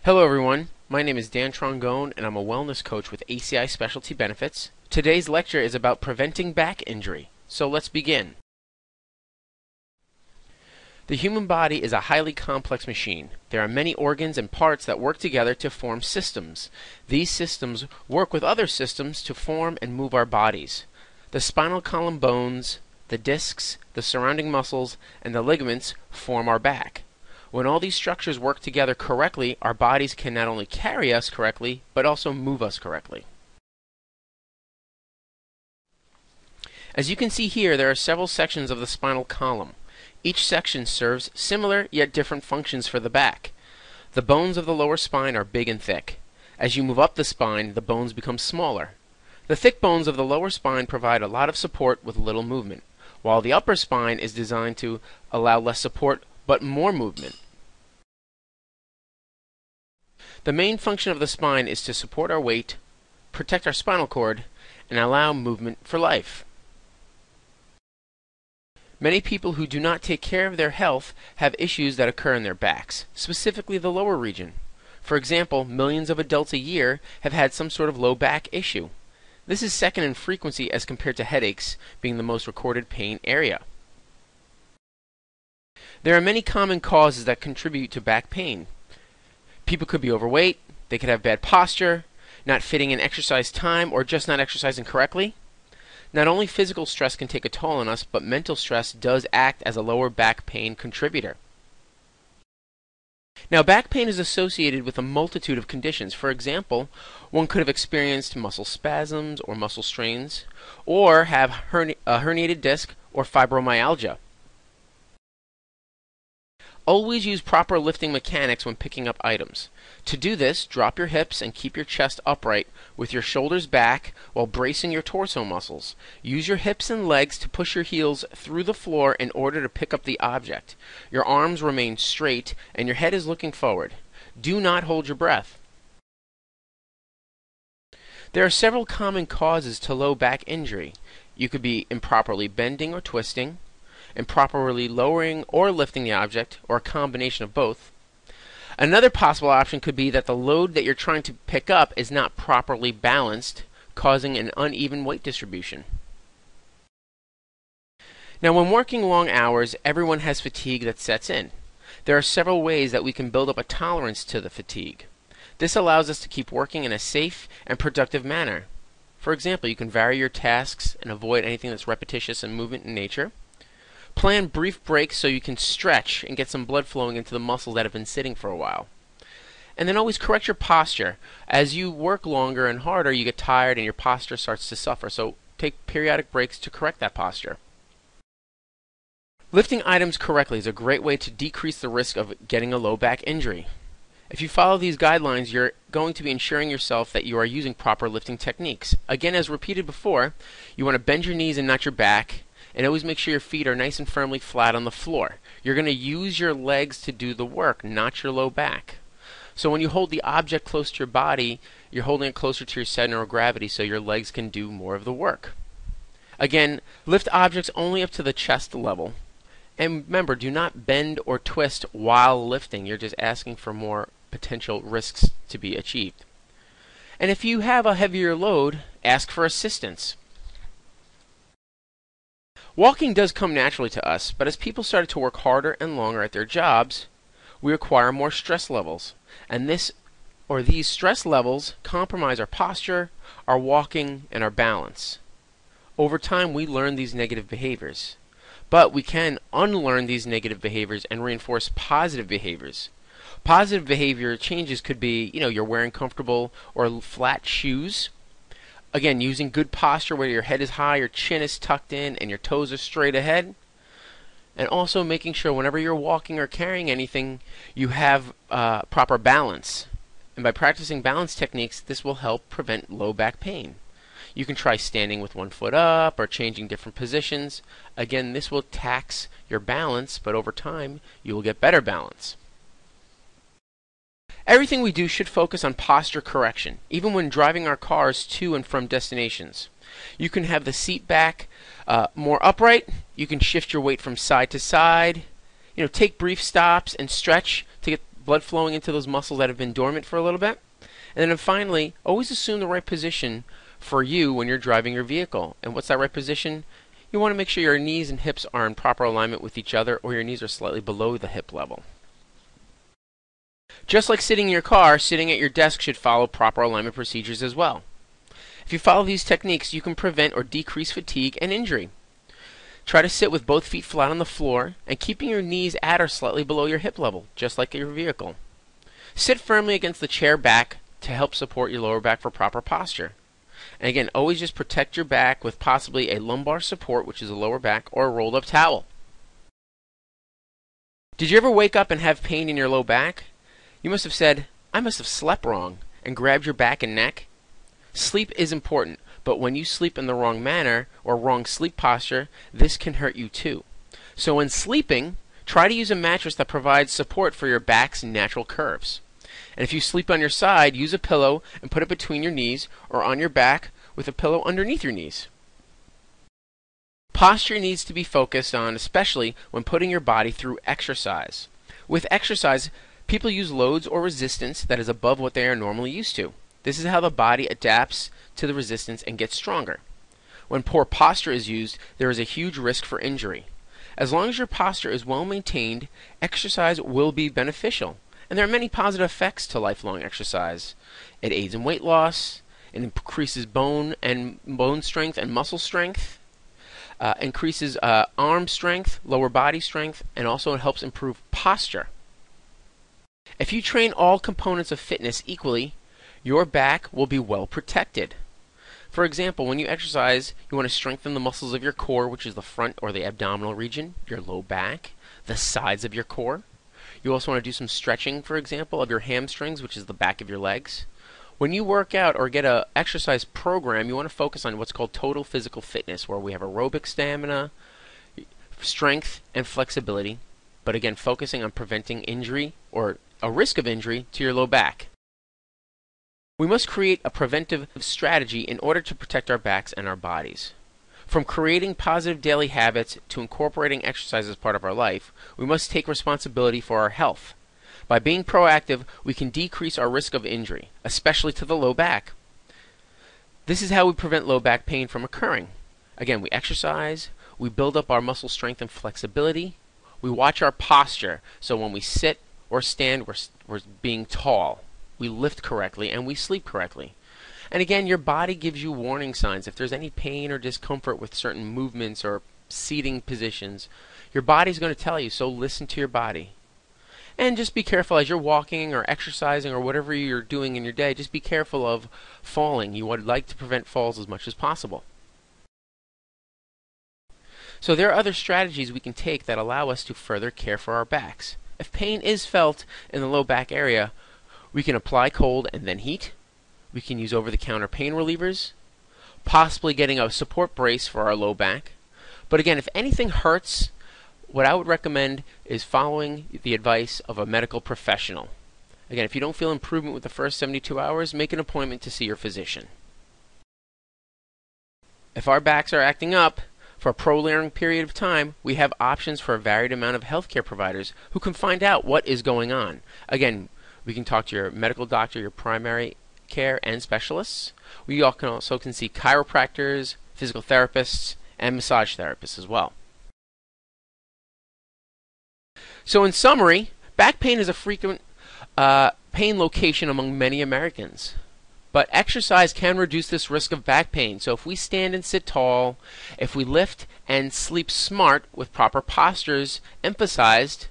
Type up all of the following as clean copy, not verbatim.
Hello everyone, my name is Dan Trongone and I'm a wellness coach with ACI Specialty Benefits. Today's lecture is about preventing back injury, so let's begin. The human body is a highly complex machine. There are many organs and parts that work together to form systems. These systems work with other systems to form and move our bodies. The spinal column bones, the discs, the surrounding muscles, and the ligaments form our back. When all these structures work together correctly, our bodies can not only carry us correctly, but also move us correctly. As you can see here, there are several sections of the spinal column. Each section serves similar yet different functions for the back. The bones of the lower spine are big and thick. As you move up the spine, the bones become smaller. The thick bones of the lower spine provide a lot of support with little movement, while the upper spine is designed to allow less support but more movement. The main function of the spine is to support our weight, protect our spinal cord, and allow movement for life. Many people who do not take care of their health have issues that occur in their backs, specifically the lower region. For example, millions of adults a year have had some sort of low back issue. This is second in frequency as compared to headaches being the most recorded pain area. There are many common causes that contribute to back pain. People could be overweight, they could have bad posture, not fitting in exercise time, or just not exercising correctly. Not only physical stress can take a toll on us, but mental stress does act as a lower back pain contributor. Now, back pain is associated with a multitude of conditions. For example, one could have experienced muscle spasms or muscle strains, or have a herniated disc or fibromyalgia. Always use proper lifting mechanics when picking up items. To do this, drop your hips and keep your chest upright with your shoulders back while bracing your torso muscles. Use your hips and legs to push your heels through the floor in order to pick up the object. Your arms remain straight and your head is looking forward. Do not hold your breath. There are several common causes to low back injury. You could be improperly bending or twisting, improperly lowering or lifting the object, or a combination of both. Another possible option could be that the load that you're trying to pick up is not properly balanced, causing an uneven weight distribution. Now, when working long hours, everyone has fatigue that sets in. There are several ways that we can build up a tolerance to the fatigue. This allows us to keep working in a safe and productive manner. For example, you can vary your tasks and avoid anything that's repetitious and movement in nature. Plan brief breaks so you can stretch and get some blood flowing into the muscles that have been sitting for a while. And then always correct your posture. As you work longer and harder, you get tired and your posture starts to suffer, so take periodic breaks to correct that posture. Lifting items correctly is a great way to decrease the risk of getting a low back injury. If you follow these guidelines, you're going to be ensuring yourself that you are using proper lifting techniques. Again, as repeated before, you want to bend your knees and not your back, and always make sure your feet are nice and firmly flat on the floor. You're going to use your legs to do the work, not your low back. So when you hold the object close to your body, you're holding it closer to your center of gravity so your legs can do more of the work. Again, lift objects only up to the chest level. And remember, do not bend or twist while lifting. You're just asking for more potential risks to be achieved. And if you have a heavier load, ask for assistance. Walking does come naturally to us, but as people started to work harder and longer at their jobs, we acquire more stress levels. And these stress levels compromise our posture, our walking, and our balance. Over time, we learn these negative behaviors. But we can unlearn these negative behaviors and reinforce positive behaviors. Positive behavior changes could be, you're wearing comfortable or flat shoes. Again, using good posture where your head is high, your chin is tucked in, and your toes are straight ahead. And also making sure whenever you're walking or carrying anything, you have proper balance. And by practicing balance techniques, this will help prevent low back pain. You can try standing with one foot up or changing different positions. Again, this will tax your balance, but over time, you will get better balance. Everything we do should focus on posture correction, even when driving our cars to and from destinations. You can have the seat back more upright. You can shift your weight from side to side. Take brief stops and stretch to get blood flowing into those muscles that have been dormant for a little bit. And then finally, always assume the right position for you when you're driving your vehicle. And what's that right position? You want to make sure your knees and hips are in proper alignment with each other, or your knees are slightly below the hip level. Just like sitting in your car, sitting at your desk should follow proper alignment procedures as well. If you follow these techniques, you can prevent or decrease fatigue and injury. Try to sit with both feet flat on the floor and keeping your knees at or slightly below your hip level, just like your vehicle. Sit firmly against the chair back to help support your lower back for proper posture. And again, always just protect your back with possibly a lumbar support, which is a lower back, or a rolled up towel. Did you ever wake up and have pain in your low back? You must have said, "I must have slept wrong," and grabbed your back and neck. Sleep is important, but when you sleep in the wrong manner or wrong sleep posture, this can hurt you too. So when sleeping, try to use a mattress that provides support for your back's natural curves. And if you sleep on your side, use a pillow and put it between your knees or on your back with a pillow underneath your knees. Posture needs to be focused on, especially when putting your body through exercise. With exercise, people use loads or resistance that is above what they are normally used to. This is how the body adapts to the resistance and gets stronger. When poor posture is used, there is a huge risk for injury. As long as your posture is well maintained, exercise will be beneficial. And there are many positive effects to lifelong exercise. It aids in weight loss, it increases bone strength and muscle strength, increases arm strength, lower body strength, and also it helps improve posture. If you train all components of fitness equally, your back will be well protected. For example, when you exercise, you want to strengthen the muscles of your core, which is the front or the abdominal region, your low back, the sides of your core. You also want to do some stretching, for example, of your hamstrings, which is the back of your legs. When you work out or get an exercise program, you want to focus on what's called total physical fitness, where we have aerobic stamina, strength, and flexibility. But again, focusing on preventing injury or a risk of injury to your low back. We must create a preventive strategy in order to protect our backs and our bodies. From creating positive daily habits to incorporating exercise as part of our life, we must take responsibility for our health. By being proactive, we can decrease our risk of injury, especially to the low back. This is how we prevent low back pain from occurring. Again, we exercise, we build up our muscle strength and flexibility, we watch our posture, so when we sit or stand, we're being tall. We lift correctly, and we sleep correctly. And again, your body gives you warning signs. If there's any pain or discomfort with certain movements or seating positions, your body's going to tell you, so listen to your body. And just be careful as you're walking or exercising or whatever you're doing in your day, just be careful of falling. You would like to prevent falls as much as possible. So there are other strategies we can take that allow us to further care for our backs. If pain is felt in the low back area, we can apply cold and then heat. We can use over-the-counter pain relievers, possibly getting a support brace for our low back. But again, if anything hurts, what I would recommend is following the advice of a medical professional. Again, if you don't feel improvement with the first 72 hours, make an appointment to see your physician. If our backs are acting up for a prolonged period of time, we have options for a varied amount of healthcare providers who can find out what is going on. Again, we can talk to your medical doctor, your primary care, and specialists. We also can see chiropractors, physical therapists, and massage therapists as well. So in summary, back pain is a frequent pain location among many Americans. But exercise can reduce this risk of back pain. So if we stand and sit tall, if we lift and sleep smart with proper postures emphasized,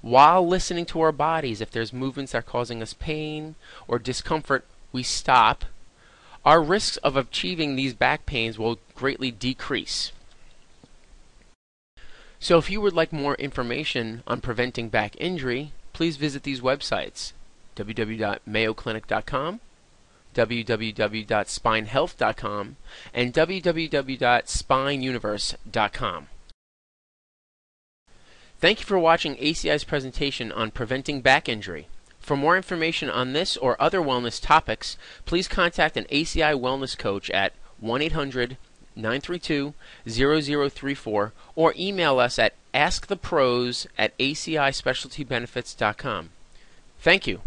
while listening to our bodies, if there's movements that are causing us pain or discomfort, we stop. Our risks of achieving these back pains will greatly decrease. So if you would like more information on preventing back injury, please visit these websites: www.mayoclinic.com, www.spinehealth.com, and www.spineuniverse.com. Thank you for watching ACI's presentation on preventing back injury. For more information on this or other wellness topics, please contact an ACI wellness coach at 1-800-932-0034 or email us at askthepros@acispecialtybenefits.com. Thank you.